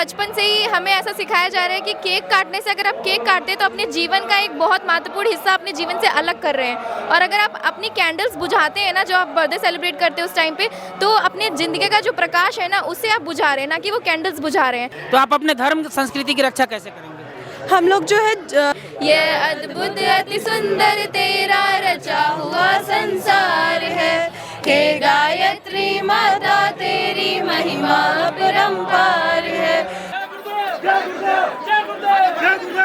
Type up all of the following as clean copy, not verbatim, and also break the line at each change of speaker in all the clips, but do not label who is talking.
बचपन से ही हमें ऐसा सिखाया जा रहा है कि केक काटने से, अगर आप केक काटते हैं तो अपने जीवन का एक बहुत महत्वपूर्ण हिस्सा अपने जीवन से अलग कर रहे हैं। और अगर आप अपनी कैंडल्स बुझाते हैं ना, जो आप बर्थडे सेलिब्रेट करते हैं उस टाइम पे, तो अपने ज़िंदगी का जो प्रकाश है ना, उसे आप बुझा रहे हैं, ना कि वो कैंडल्स बुझा रहे हैं।
तो आप अपने धर्म संस्कृति की रक्षा कैसे करेंगे?
हम लोग जो है
ये अद्भुत अति सुंदर तेरा रचा हुआ संसार है, हे गायत्री माता तेरी महिमा अपरंपार है।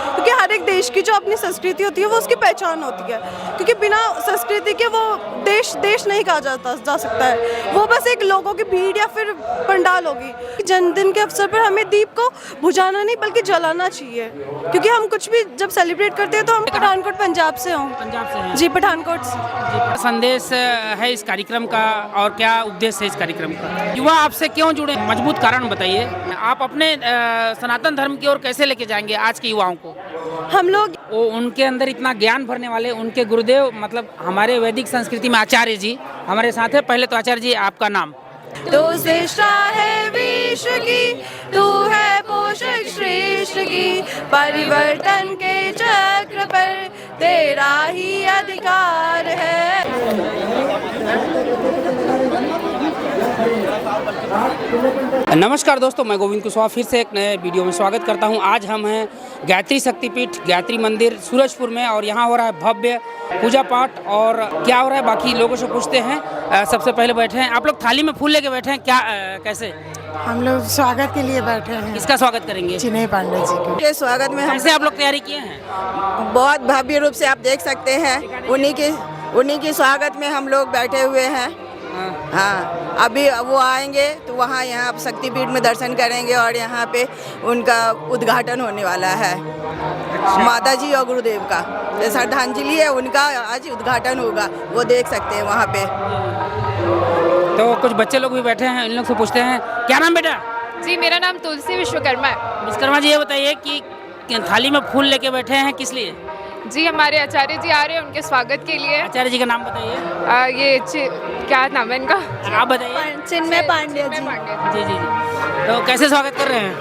क्योंकि हर एक देश की जो अपनी संस्कृति होती है वो उसकी पहचान होती है, क्योंकि बिना संस्कृति के वो देश नहीं कहा जा सकता है। वो बस एक लोगों की भीड़ या फिर पंडाल होगी। जन्मदिन के अवसर पर हमें दीप को बुझाना नहीं बल्कि जलाना चाहिए, क्योंकि हम कुछ भी जब सेलिब्रेट करते हैं तो हम पठानकोट पंजाब से हों।
पंजाब से हैं?
जी, पठानकोट से।
जी, संदेश है इस कार्यक्रम का और क्या उद्देश्य है इस कार्यक्रम का? युवा आपसे क्यों जुड़े, मजबूत कारण बताइए। आप अपने सनातन धर्म की ओर कैसे लेके जाएंगे आज के युवाओं को?
हम लोग
वो उनके अंदर इतना ज्ञान भरने वाले उनके गुरुदेव, मतलब हमारे वैदिक संस्कृति में आचार्य जी हमारे साथ है। पहले तो आचार्य जी, आपका नाम?
तू सृष्टा है विश्व की, तू है पोषक श्रेष्ठ की, परिवर्तन के चक्र पर तेरा ही अधिकार है।
नमस्कार दोस्तों, मैं गोविंद कुशवाहा फिर से एक नए वीडियो में स्वागत करता हूं। आज हम हैं गायत्री शक्तिपीठ गायत्री मंदिर सूरजपुर में और यहां हो रहा है भव्य पूजा पाठ। और क्या हो रहा है बाकी लोगों से पूछते हैं। सबसे पहले बैठे हैं, आप लोग थाली में फूल लेके बैठे हैं क्या, कैसे?
हम लोग स्वागत के लिए बैठे हैं।
किसका स्वागत करेंगे?
चिन्हई पांडे जी
के स्वागत में हम
कैसे आप लोग तैयारी किए हैं?
बहुत भव्य रूप से आप देख सकते हैं। उन्हीं के स्वागत में हम लोग बैठे हुए हैं। हाँ, अभी वो आएंगे तो वहाँ यहाँ शक्तिपीठ में दर्शन करेंगे और यहाँ पे उनका उद्घाटन होने वाला है। माता जी और गुरुदेव का श्रद्धांजलि है, उनका आज उद्घाटन होगा, वो देख सकते हैं वहाँ पे।
तो कुछ बच्चे लोग भी बैठे हैं, इन लोग से पूछते हैं। क्या नाम बेटा?
जी, मेरा नाम तुलसी विश्वकर्मा है।
विश्वकर्मा जी, ये बताइए कि थाली में फूल लेके बैठे हैं किस लिए?
जी, हमारे आचार्य जी आ रहे हैं, उनके स्वागत के लिए।
आचार्य जी का नाम बताइए।
ये क्या नाम है इनका?
आप बताइए।
चिन्मय पांडे जी।
जी जी जी। तो कैसे स्वागत कर रहे हैं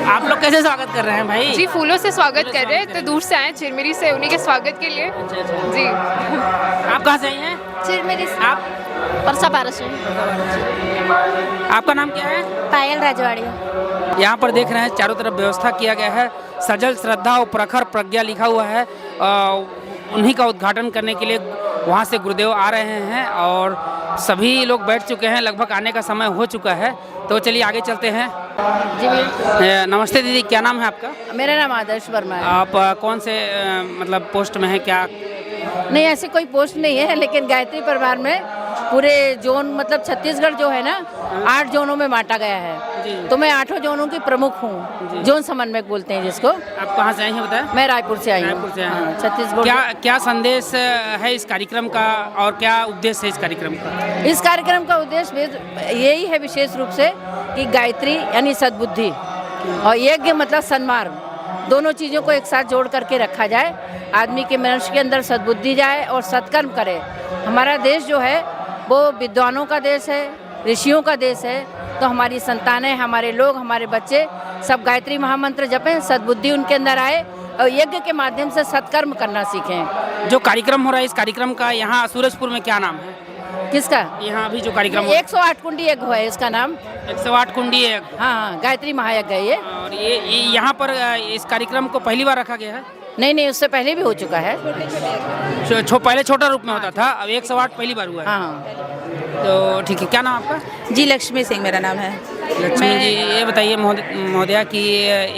आप लोग कैसे स्वागत कर रहे हैं भाई?
जी, फूलों से स्वागत कर रहे हैं, तो दूर से आए चिरमिरी से, उन्हीं के स्वागत के लिए। जी।
आप कहाँ से आई हैं?
चिरमिरी से।
आप?
परसा पारस से।
आपका नाम क्या है?
पायल राजवाड़ी।
यहाँ पर देख रहे हैं चारों तरफ व्यवस्था किया गया है। सजल श्रद्धा और प्रखर प्रज्ञा लिखा हुआ है। उन्हीं का उद्घाटन करने के लिए वहाँ से गुरुदेव आ रहे हैं और सभी लोग बैठ चुके हैं। लगभग आने का समय हो चुका है, तो चलिए आगे चलते हैं।
जी,
नमस्ते दीदी, क्या नाम है आपका?
मेरा नाम आदर्श वर्मा है।
आप कौन से मतलब पोस्ट में है क्या?
नहीं, ऐसी कोई पोस्ट नहीं है, लेकिन गायत्री परिवार में पूरे जोन, मतलब छत्तीसगढ़ जो है ना, 8 जोनों में बांटा गया है। तो मैं 8 जोनों की प्रमुख हूँ, जोन समन्वयक बोलते हैं जिसको।
आप कहाँ से आई हैं बताएं?
मैं रायपुर से आई
रायपुर से
हूँ, छत्तीसगढ़।
क्या संदेश है इस कार्यक्रम का और क्या उद्देश्य है इस कार्यक्रम का?
इस कार्यक्रम का उद्देश्य यही है विशेष रूप से कि गायत्री यानी सद्बुद्धि और यज्ञ मतलब सन्मार्ग, दोनों चीज़ों को एक साथ जोड़ करके रखा जाए। आदमी के मनुष्य के अंदर सद्बुद्धि जाए और सत्कर्म करे। हमारा देश जो है वो विद्वानों का देश है, ऋषियों का देश है। तो हमारी संतानें, हमारे लोग, हमारे बच्चे सब गायत्री महामंत्र जपें, सद्बुद्धि उनके अंदर आए और यज्ञ के माध्यम से सत्कर्म करना सीखें।
जो कार्यक्रम हो रहा है इस कार्यक्रम का यहाँ सूरजपुर में क्या नाम है?
किसका?
यहाँ अभी जो कार्यक्रम
108 कुंडी यज्ञ है इसका नाम।
108 कुंडी है।
हाँ, गायत्री महायज्ञ है ये।
और ये यहाँ पर इस कार्यक्रम को पहली बार रखा गया है?
नहीं, उससे पहले भी हो चुका है।
पहले छोटा रूप में होता था, अब 108 पहली बार हुआ है।
हाँ।
तो ठीक है, क्या नाम आपका?
जी, लक्ष्मी सिंह मेरा नाम है।
लक्ष्मी जी, ये बताइए महोदया कि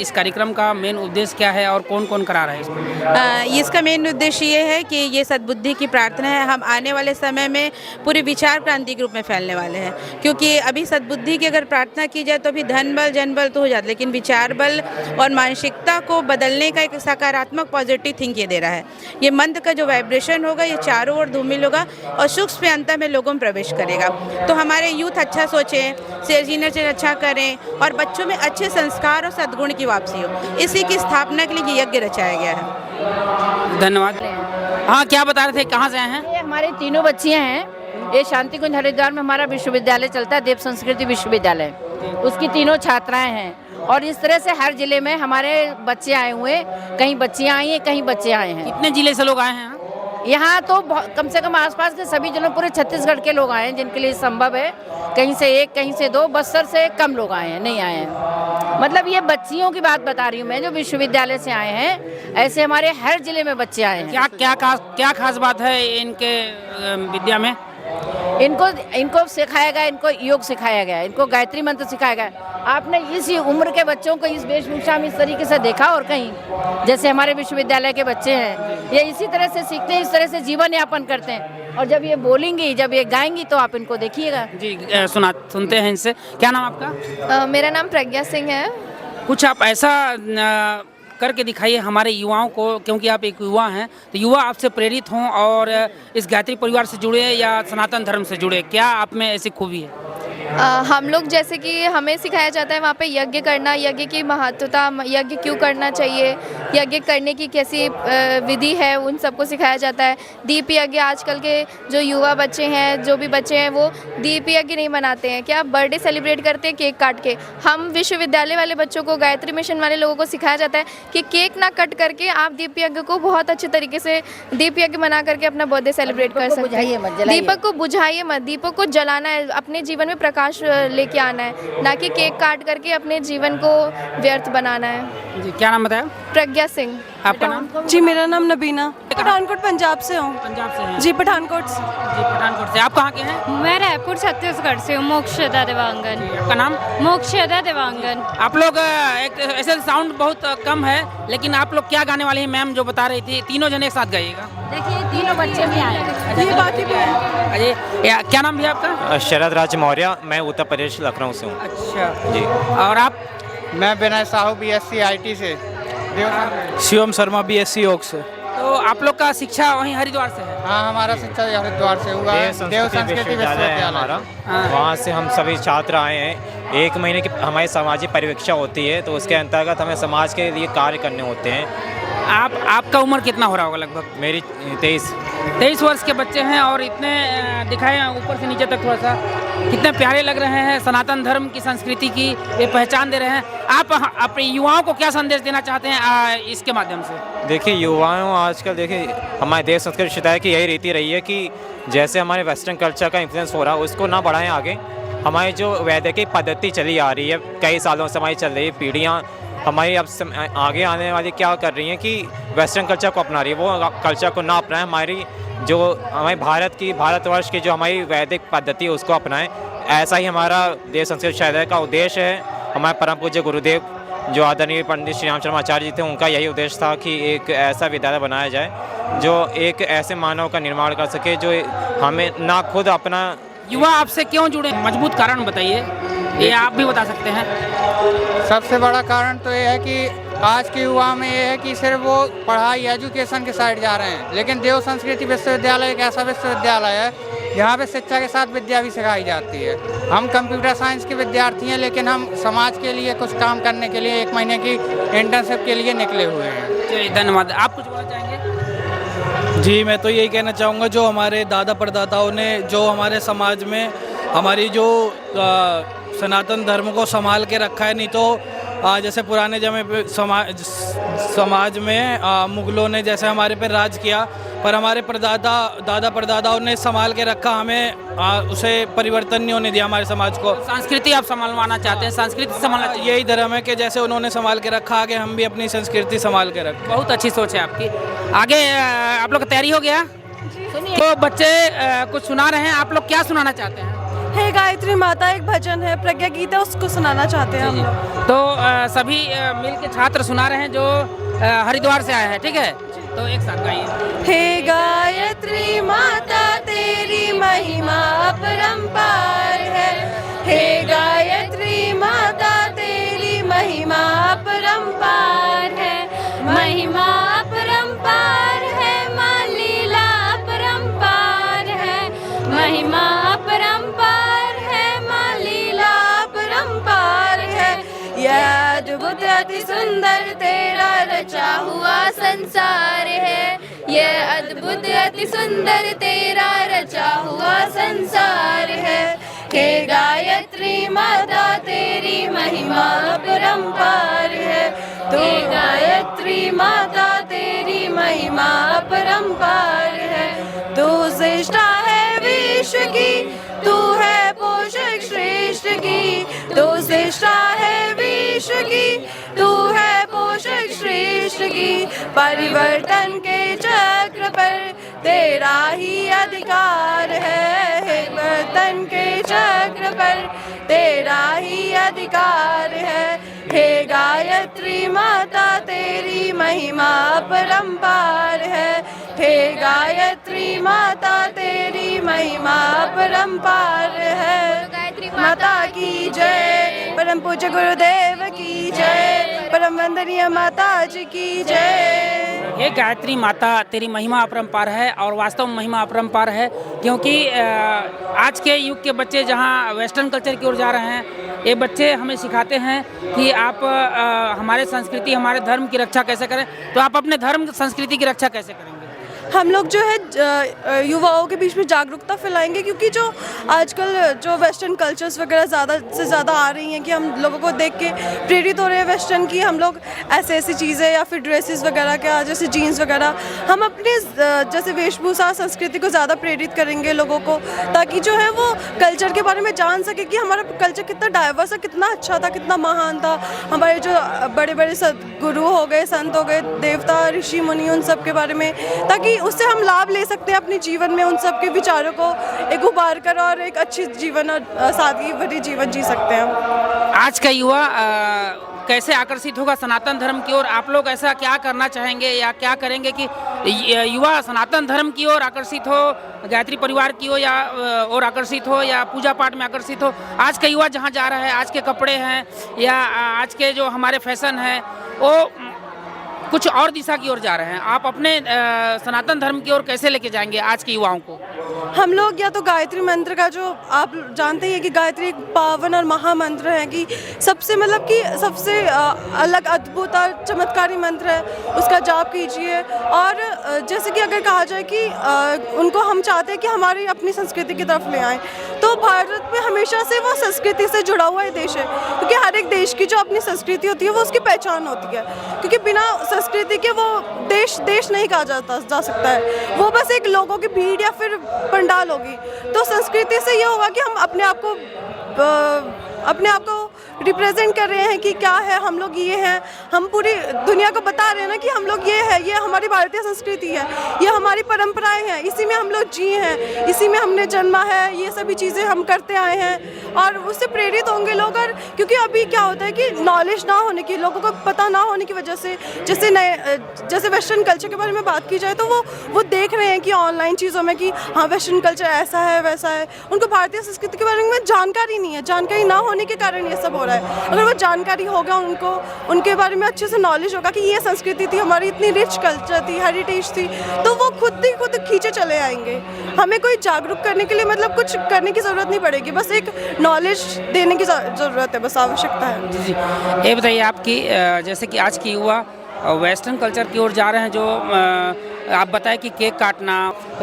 इस कार्यक्रम का मेन उद्देश्य क्या है और कौन कौन करा रहा है इसको?
इसका मेन उद्देश्य ये है कि ये सद्बुद्धि की प्रार्थना है। हम आने वाले समय में पूरे विचार क्रांति के रूप में फैलने वाले हैं, क्योंकि अभी सद्बुद्धि की अगर प्रार्थना की जाए तो अभी धन बल जन बल तो हो जाता है, लेकिन विचार बल और मानसिकता को बदलने का एक सकारात्मक पॉजिटिव थिंक ये दे रहा है। ये मंत्र का जो वाइब्रेशन होगा ये चारों ओर धूमिल होगा और सूक्ष्म अंत में लोगों में प्रवेश करेगा। तो हमारे यूथ अच्छा सोचें, शेरजीनर अच्छा करें और बच्चों में अच्छे संस्कार और सद्गुण की वापसी हो, इसी की स्थापना के लिए यज्ञ रचाया गया है।
धन्यवाद। हाँ, क्या बता रहे थे, कहाँ से आए हैं?
ये हमारी तीनों बच्चियां हैं। ये शांति कुंज हरिद्वार में हमारा विश्वविद्यालय चलता है, देव संस्कृति विश्वविद्यालय। उसकी तीनों छात्राएं हैं। और इस तरह से हर जिले में हमारे बच्चे आए हुए, कहीं बच्चियां आई हैं, कहीं बच्चे आए हैं।
कितने जिले से लोग आए हैं?
यहाँ तो कम से कम आसपास के सभी जिलों, पूरे छत्तीसगढ़ के लोग आए हैं जिनके लिए संभव है। कहीं से एक, कहीं से दो, बस्तर से कम लोग आए हैं, नहीं आए हैं। मतलब ये बच्चियों की बात बता रही हूँ मैं, जो विश्वविद्यालय से आए हैं। ऐसे हमारे हर जिले में बच्चे आए हैं।
क्या खास बात है इनके विद्या में?
इनको सिखाया गया, इनको योग सिखाया गया, इनको गायत्री मंत्र सिखाया गया। आपने इसी उम्र के बच्चों को इस वेशभूषा में इस तरीके से देखा? और कहीं जैसे हमारे विश्वविद्यालय के बच्चे हैं, ये इसी तरह से सीखते हैं, इस तरह से जीवन यापन करते हैं। और जब ये बोलेंगी, जब ये गाएंगी, तो आप इनको देखिएगा।
जी, सुनते हैं इनसे। क्या नाम आपका?
मेरा नाम प्रज्ञा सिंह है।
कुछ आप ऐसा करके दिखाइए हमारे युवाओं को, क्योंकि आप एक युवा हैं, तो युवा आपसे प्रेरित हों और इस गायत्री परिवार से जुड़े या सनातन धर्म से जुड़े। क्या आप में ऐसी खूबी है?
हम लोग जैसे कि हमें सिखाया जाता है वहाँ पे यज्ञ करना, यज्ञ की महत्वता, यज्ञ क्यों करना चाहिए, यज्ञ करने की कैसी विधि है, उन सबको सिखाया जाता है। दीप यज्ञ, आजकल के जो युवा बच्चे हैं, जो भी बच्चे हैं, वो दीप यज्ञ नहीं मनाते हैं। क्या बर्थडे सेलिब्रेट करते हैं केक काट के। हम विश्वविद्यालय वाले बच्चों को, गायत्री मिशन वाले लोगों को सिखाया जाता है कि केक ना कट करके आप दीप यज्ञ को बहुत अच्छे तरीके से दीप यज्ञ मना करके अपना बर्थडे सेलिब्रेट कर सकते हैं। दीपक को बुझाइए मत, दीपक को जलाना है, अपने जीवन में प्रकाश लेके आना है, ना कि केक काट करके अपने जीवन को व्यर्थ बनाना है।
जी, क्या नाम बताया?
प्रज्ञा सिंह।
आपका नाम?
जी, मेरा नाम नबीना, पठानकोट पंजाब से हूँ।
पंजाब से हैं?
जी, पठानकोट से।
जी, पठानकोट से। आप कहाँ के हैं?
मैं रायपुर छत्तीसगढ़ से हूँ। मोक्षदा देवांगन।
आपका नाम?
मोक्षदा देवांगन।
आप लोग एक ऐसे साउंड बहुत कम है, लेकिन आप लोग क्या गाने वाले हैं? मैम जो बता रही थी, तीनों जने एक साथ गाइएगा।
देखिए, तीनों बच्चे भी आए हैं।
ये बात ही भी है।
अजय, क्या नाम भी आपका?
शरद राज मौर्य, मैं उत्तर प्रदेश लखनऊ से हूँ।
अच्छा
जी।
और आप?
मैं विनय साहू BSc IT से।
शिवम शर्मा BSc योग से।
तो आप लोग का शिक्षा वहीं हरिद्वार से है?
हाँ, हमारा शिक्षा हरिद्वार से हुआ है। देव संस्कृति विश्वविद्यालय
हमारा, वहाँ से हम सभी छात्र आए हैं। 1 महीने की हमारी सामाजिक परिवीक्षा होती है, तो उसके अंतर्गत हमें समाज के लिए कार्य करने होते हैं।
आपका उम्र कितना हो रहा होगा लगभग?
मेरी 23
वर्ष के बच्चे हैं और इतने दिखाए ऊपर से नीचे तक, थोड़ा सा कितने प्यारे लग रहे हैं, सनातन धर्म की संस्कृति की ये पहचान दे रहे हैं। आप अपने युवाओं को क्या संदेश देना चाहते हैं इसके माध्यम से?
देखिए, युवाओं आजकल देखिए हमारे देश संस्कृति शिक्षा की यही रीति रही है कि जैसे हमारे वेस्टर्न कल्चर का इन्फ्लुएंस हो रहा है, उसको ना बढ़ाएं आगे। हमारी जो वैदिक पद्धति चली आ रही है, कई सालों से हमारी चल रही है, पीढ़ियाँ हमारी अब आगे आने वाली क्या कर रही हैं कि वेस्टर्न कल्चर को अपना रही है। वो कल्चर को ना अपनाएं, हमारे भारतवर्ष की जो हमारी वैदिक पद्धति है उसको अपनाएं। ऐसा ही हमारा देश संस्कृति शायद का उद्देश्य है। हमारे परम पूज्य गुरुदेव जो आदरणीय पंडित श्री राम शर्मा आचार्य जी थे, उनका यही उद्देश्य था कि एक ऐसा विद्यालय बनाया जाए जो एक ऐसे मानव का निर्माण कर सके जो हमें ना खुद अपना।
युवा आपसे क्यों जुड़े? मजबूत कारण बताइए, ये आप भी बता सकते हैं।
सबसे बड़ा कारण तो ये है कि आज के युवा में ये है कि सिर्फ वो पढ़ाई एजुकेशन के साइड जा रहे हैं, लेकिन देव संस्कृति विश्वविद्यालय एक ऐसा विश्वविद्यालय है जहाँ पे शिक्षा के साथ विद्या भी सिखाई जाती है। हम कंप्यूटर साइंस के विद्यार्थी हैं, लेकिन हम समाज के लिए कुछ काम करने के लिए 1 महीने की इंटर्नशिप के लिए निकले हुए हैं।
धन्यवाद। आप कुछ बोलना चाहेंगे?
जी, मैं तो यही कहना चाहूँगा, जो हमारे दादा परदाताओं ने जो हमारे समाज में हमारी जो सनातन धर्म को संभाल के रखा है, नहीं तो जैसे पुराने समय पे समाज में मुगलों ने जैसे हमारे पे राज किया, पर हमारे दादा परदादाओं ने संभाल के रखा, हमें उसे परिवर्तन नहीं होने दिया हमारे समाज को।
संस्कृति आप संभालवाना चाहते हैं? संस्कृति संभालना चाहिए।
यही धर्म है कि जैसे उन्होंने संभाल के रखा, आगे हम भी अपनी संस्कृति संभाल के रखें।
बहुत अच्छी सोच है आपकी। आगे आप लोग का तैयारी हो गया? तो बच्चे कुछ सुना रहे हैं, आप लोग क्या सुनाना चाहते हैं?
हे गायत्री माता एक भजन है, प्रज्ञा गीत है, उसको सुनाना चाहते हैं हम लोग।
तो सभी मिल के छात्र सुना रहे हैं जो हरिद्वार से आए हैं, ठीक है? तो एक साथ गाइए।
हे गायत्री माता तेरी महिमा अपरंपार है, हे गायत्री माता तेरी महिमा अपरंपार है, महिमा अपरंपार है, माँ लीला अपरंपार है, महिमा अपरंपार है, माँ लीला अपरंपार है। यह अद्भुत अति सुंदर तेरा रचा हुआ संसार है, यह अद्भुत अति सुंदर तेरा रचा हुआ संसार है। हे गायत्री माता तेरी महिमा अपरंपार है। हे गायत्री माता तेरी महिमा अपरंपार है। तू श्रेष्ठा है विश्व की, तू है पोषक श्रेष्ठ की। तू श्रेष्ठा है विश्व की, तू है पोषक श्रेष्ठ की। परिवर्तन के चक्र पर तेरा ही अधिकार है। हे परिवर्तन के चक्र पर तेरा ही अधिकार है। हे गायत्री माता तेरी महिमा अपरंपार है। हे गायत्री माता तेरी महिमा अपरंपार है।
गायत्री
माता की जय, परम पूज्य गुरुदेव की जय, परम वंदनीय माता जी की जय।
ये गायत्री माता तेरी महिमा अपरंपार है और वास्तव में महिमा अपरंपार है, क्योंकि आज के युग के बच्चे जहाँ वेस्टर्न कल्चर की ओर जा रहे हैं, ये बच्चे हमें सिखाते हैं कि आप हमारे संस्कृति हमारे धर्म की रक्षा कैसे करें। तो आप अपने धर्म संस्कृति की रक्षा कैसे करेंगे?
हम लोग जो है युवाओं के बीच में जागरूकता फैलाएंगे, क्योंकि जो आजकल जो वेस्टर्न कल्चर्स वगैरह ज़्यादा से ज़्यादा आ रही हैं कि हम लोगों को देख के प्रेरित हो रहे हैं वेस्टर्न की। हम लोग ऐसी चीज़ें या फिर ड्रेसेस वगैरह का, जैसे जीन्स वगैरह, हम अपने जैसे वेशभूषा संस्कृति को ज़्यादा प्रेरित करेंगे लोगों को, ताकि जो है वो कल्चर के बारे में जान सके कि हमारा कल्चर कितना डाइवर्स है, कितना अच्छा था, कितना महान था। हमारे जो बड़े बड़े सदगुरु हो गए, संत हो गए, देवता ऋषि मुनि, उन सब के बारे में, ताकि उससे हम लाभ ले सकते हैं अपने जीवन में, उन सब के विचारों को एक उबार कर और एक अच्छी जीवन और सादगी भरी जीवन जी सकते हैं।
आज का युवा कैसे आकर्षित होगा सनातन धर्म की ओर? आप लोग ऐसा क्या करना चाहेंगे या क्या करेंगे कि युवा सनातन धर्म की ओर आकर्षित हो, गायत्री परिवार की ओर या और आकर्षित हो, या पूजा पाठ में आकर्षित हो? आज का युवा जहाँ जा रहा है, आज के कपड़े हैं या आज के जो हमारे फैशन है, वो कुछ और दिशा की ओर जा रहे हैं। आप अपने सनातन धर्म की ओर कैसे लेके जाएंगे आज के युवाओं को?
हम लोग या तो गायत्री मंत्र का, जो आप जानते हैं कि गायत्री एक पावन और महामंत्र है, कि सबसे मतलब कि सबसे अलग अद्भुत और चमत्कारी मंत्र है, उसका जाप कीजिए। और जैसे कि अगर कहा जाए कि उनको हम चाहते हैं कि हमारी अपनी संस्कृति की तरफ ले आएँ, तो भारत में हमेशा से वो संस्कृति से जुड़ा हुआ देश है, क्योंकि हर एक देश की जो अपनी संस्कृति होती है वो उसकी पहचान होती है, क्योंकि बिना संस्कृति के वो देश नहीं कहा जा सकता है, वो बस एक लोगों की भीड़ या फिर पंडाल होगी। तो संस्कृति से ये होगा कि हम अपने आप को रिप्रेजेंट कर रहे हैं कि क्या है, हम लोग ये हैं, हम पूरी दुनिया को बता रहे हैं ना कि हम लोग ये है, ये हमारी भारतीय संस्कृति है, ये हमारी परंपराएं हैं, इसी में हम लोग जिए हैं, इसी में हमने जन्मा है, ये सभी चीज़ें हम करते आए हैं और उससे प्रेरित होंगे लोग। और क्योंकि अभी क्या होता है कि नॉलेज ना होने की, लोगों को पता ना होने की वजह से, जैसे वेस्टर्न कल्चर के बारे में बात की जाए तो वो देख रहे हैं कि ऑनलाइन चीज़ों में कि हाँ वेस्टर्न कल्चर ऐसा है वैसा है, उनको भारतीय संस्कृति के बारे में जानकारी नहीं है। जानकारी ना होने के कारण ये सब हो रहा है। अगर वो जानकारी होगा, उनको उनके बारे में अच्छे से नॉलेज होगा कि ये संस्कृति थी हमारी, इतनी रिच कल्चर थी, हेरिटेज थी, तो वो खुद खींचे चले आएंगे। हमें कोई जागरूक करने के लिए मतलब कुछ करने की ज़रूरत नहीं पड़ेगी, बस एक नॉलेज देने की ज़रूरत है, बस आवश्यकता है।
जी, ये बताइए आपकी जैसे कि आज की युवा वेस्टर्न कल्चर की ओर जा रहे हैं, जो आप बताएं कि केक काटना,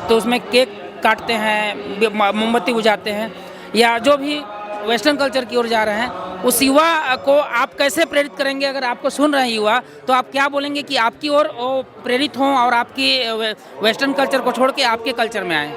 तो उसमें केक काटते हैं, मोमबत्ती बुझाते हैं, या जो भी वेस्टर्न कल्चर की ओर जा रहे हैं, उस युवा को आप कैसे प्रेरित करेंगे? अगर आपको सुन रहे हैं युवा, तो आप क्या बोलेंगे कि आपकी ओर वो प्रेरित हों और आपकी वेस्टर्न कल्चर को छोड़ के आपके कल्चर में आएँ?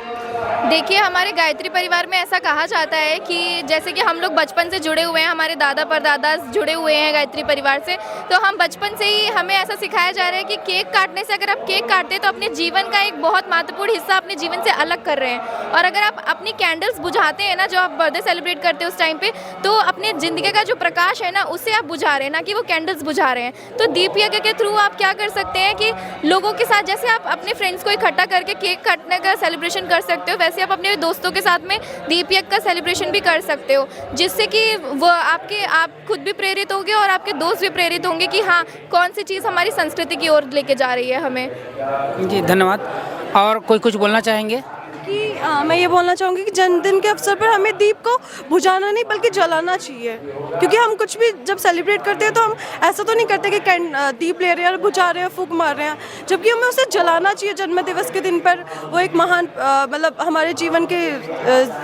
देखिए, हमारे गायत्री परिवार में ऐसा कहा जाता है कि जैसे कि हम लोग बचपन से जुड़े हुए हैं, हमारे दादा परदादा जुड़े हुए हैं गायत्री परिवार से, तो हम बचपन से ही हमें ऐसा सिखाया जा रहा है कि केक काटने से, अगर आप केक काटते हैं तो अपने जीवन का एक बहुत महत्वपूर्ण हिस्सा अपने जीवन से अलग कर रहे हैं। और अगर आप अपनी कैंडल्स बुझाते हैं ना, जो आप बर्थडे सेलिब्रेट करते हैं उस टाइम पे, तो अपने ज़िंदगी का जो प्रकाश है ना, उससे आप बुझा रहे हैं, ना कि वो कैंडल्स बुझा रहे हैं। तो दीप यज्ञ के थ्रू आप क्या कर सकते हैं कि लोगों के साथ, जैसे आप अपने फ्रेंड्स को इकट्ठा करके केक काटने का सेलिब्रेशन कर सकते हो, वैसे आप अपने दोस्तों के साथ में दीप यज्ञ का सेलिब्रेशन भी कर सकते हो, जिससे कि वो आप खुद भी प्रेरित होंगे और आपके दोस्त भी प्रेरित होंगे कि हाँ, कौन सी चीज़ हमारी संस्कृति की ओर लेके जा रही है हमें।
जी, धन्यवाद। और कोई कुछ बोलना चाहेंगे?
कि मैं ये बोलना चाहूँगी कि जन्मदिन के अवसर पर हमें दीप को बुझाना नहीं बल्कि जलाना चाहिए, क्योंकि हम कुछ भी जब सेलिब्रेट करते हैं तो हम ऐसा तो नहीं करते कि दीप ले रहे हैं, बुझा रहे हैं, फूंक मार रहे हैं, जबकि हमें उसे जलाना चाहिए जन्म दिवस के दिन पर। वो एक महान मतलब हमारे जीवन के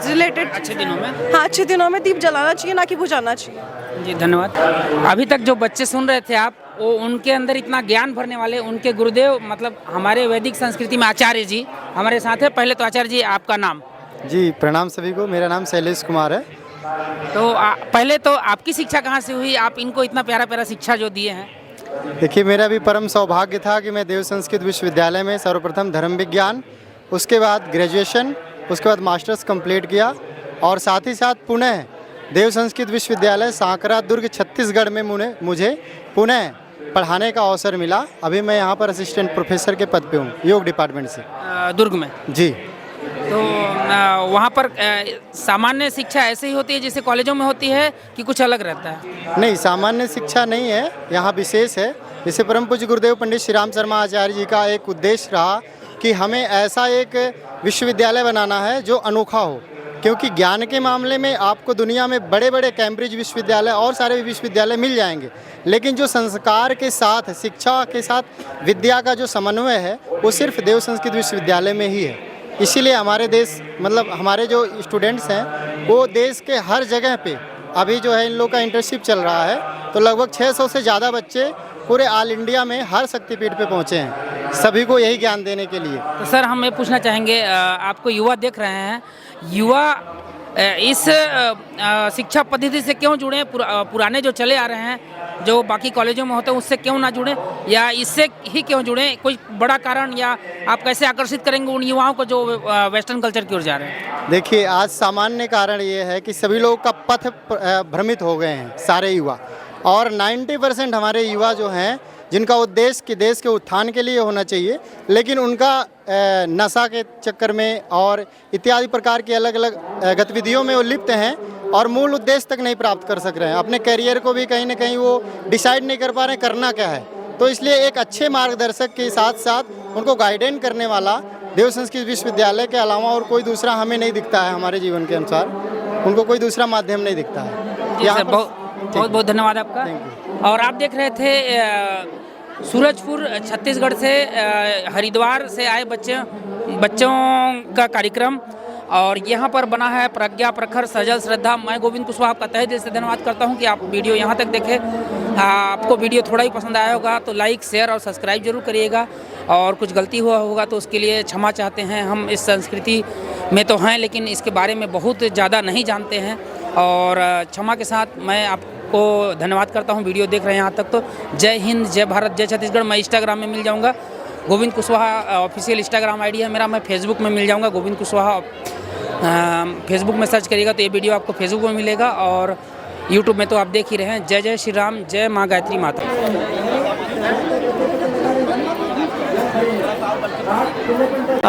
रिलेटेड
अच्छे दिनों में,
हाँ, अच्छे दिनों में दीप जलाना चाहिए, ना कि बुझाना चाहिए।
जी धन्यवाद। अभी तक जो बच्चे सुन रहे थे आप, वो उनके अंदर इतना ज्ञान भरने वाले उनके गुरुदेव मतलब हमारे वैदिक संस्कृति में आचार्य जी हमारे साथ है। पहले तो आचार्य जी आपका नाम?
जी प्रणाम सभी को, मेरा नाम शैलेश कुमार है।
तो पहले तो आपकी शिक्षा कहाँ से हुई? आप इनको इतना प्यारा प्यारा शिक्षा जो दिए हैं।
देखिए, मेरा भी परम सौभाग्य था कि मैं देव संस्कृत विश्वविद्यालय में सर्वप्रथम धर्म विज्ञान, उसके बाद ग्रेजुएशन, उसके बाद मास्टर्स कंप्लीट किया और साथ ही साथ पुनः देव संस्कृत विश्वविद्यालय सांकरा दुर्ग छत्तीसगढ़ में मुझे पुनः पढ़ाने का अवसर मिला। अभी मैं यहाँ पर असिस्टेंट प्रोफेसर के पद पे हूँ, योग डिपार्टमेंट से।
दुर्ग में? जी। तो वहाँ पर सामान्य शिक्षा ऐसे ही होती है जैसे कॉलेजों में होती है कि कुछ अलग रहता है?
नहीं, सामान्य शिक्षा नहीं है, यहाँ विशेष है। जैसे परम पूज्य गुरुदेव पंडित श्री राम शर्मा आचार्य जी का एक उद्देश्य रहा कि हमें ऐसा एक विश्वविद्यालय बनाना है जो अनोखा हो, क्योंकि ज्ञान के मामले में आपको दुनिया में बड़े बड़े कैम्ब्रिज विश्वविद्यालय और सारे विश्वविद्यालय मिल जाएंगे, लेकिन जो संस्कार के साथ, शिक्षा के साथ विद्या का जो समन्वय है वो सिर्फ देव संस्कृत विश्वविद्यालय में ही है। इसीलिए हमारे देश मतलब हमारे जो स्टूडेंट्स हैं वो देश के हर जगह पे अभी जो है इन लोग का इंटर्नशिप चल रहा है, तो लगभग 600 से ज़्यादा बच्चे पूरे ऑल इंडिया में हर शक्तिपीठ पे पहुँचे हैं, सभी को यही ज्ञान देने के लिए।
तो सर हम ये पूछना चाहेंगे, आपको युवा देख रहे हैं, युवा इस शिक्षा पद्धति से क्यों जुड़े? पुराने जो चले आ रहे हैं जो बाकी कॉलेजों में होते हैं उससे क्यों ना जुड़े, या इससे ही क्यों जुड़े? कोई बड़ा कारण, या आप कैसे आकर्षित करेंगे उन युवाओं को जो वेस्टर्न कल्चर की ओर जा रहे हैं?
देखिए, आज सामान्य कारण ये है कि सभी लोग का पथ भ्रमित हो गए हैं, सारे युवा, और 90% हमारे युवा जो हैं जिनका उद्देश्य कि देश के उत्थान के लिए होना चाहिए, लेकिन उनका नशा के चक्कर में और इत्यादि प्रकार की अलग अलग गतिविधियों में वो लिप्त हैं और मूल उद्देश्य तक नहीं प्राप्त कर सक रहे हैं। अपने करियर को भी कहीं ना कहीं वो डिसाइड नहीं कर पा रहे हैं करना क्या है। तो इसलिए एक अच्छे मार्गदर्शक के साथ साथ उनको गाइडेंस करने वाला देव संस्कृत विश्वविद्यालय के अलावा और कोई दूसरा हमें नहीं दिखता है। हमारे जीवन के अनुसार उनको कोई दूसरा माध्यम नहीं दिखता है।
बहुत बहुत धन्यवाद आपका। और आप देख रहे थे सूरजपुर छत्तीसगढ़ से हरिद्वार से आए बच्चों का कार्यक्रम, और यहाँ पर बना है प्रज्ञा प्रखर सजल श्रद्धा। मैं गोविंद कुशवाहा आपका तहे दिल से धन्यवाद करता हूँ कि आप वीडियो यहाँ तक देखें। आपको वीडियो थोड़ा ही पसंद आया होगा तो लाइक, शेयर और सब्सक्राइब जरूर करिएगा, और कुछ गलती हुआ होगा तो उसके लिए क्षमा चाहते हैं। हम इस संस्कृति में तो हैं लेकिन इसके बारे में बहुत ज़्यादा नहीं जानते हैं, और क्षमा के साथ मैं आपको धन्यवाद करता हूँ। वीडियो देख रहे हैं यहाँ तक तो जय हिंद, जय भारत, जय छत्तीसगढ़। मैं इंस्टाग्राम में मिल जाऊँगा, Govind Kushwaha official Instagram ID है मेरा। मैं फेसबुक में मिल जाऊँगा, गोविंद कुशवाहा फेसबुक में सर्च करिएगा तो ये वीडियो आपको फेसबुक में मिलेगा, और यूट्यूब में तो आप देख ही रहे हैं। जय जय श्री राम, जय माँ गायत्री माता।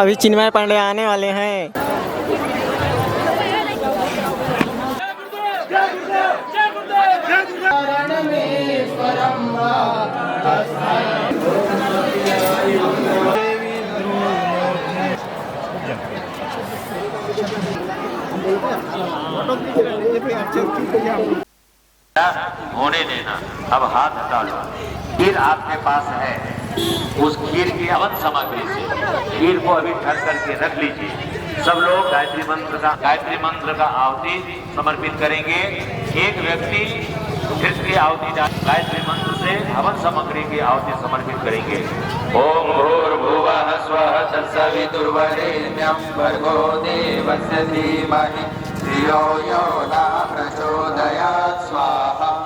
अभी चिन्मय पांडे आने वाले हैं।
होने देना। अब हाथ हटा लो। खीर आपके पास है, उस खीर की हवन सामग्री से खीर को अभी ढक करके रख लीजिए। सब लोग गायत्री मंत्र का आहुति समर्पित करेंगे। एक व्यक्ति घृत की आहुति गायत्री मंत्र से हवन सामग्री की आहुति समर्पित करेंगे। ओम भूर्भुवः स्वः तत्सवितुर्वरेण्यं भर्गो देवस्य धीमहि धियो यो न प्रचोदयात्।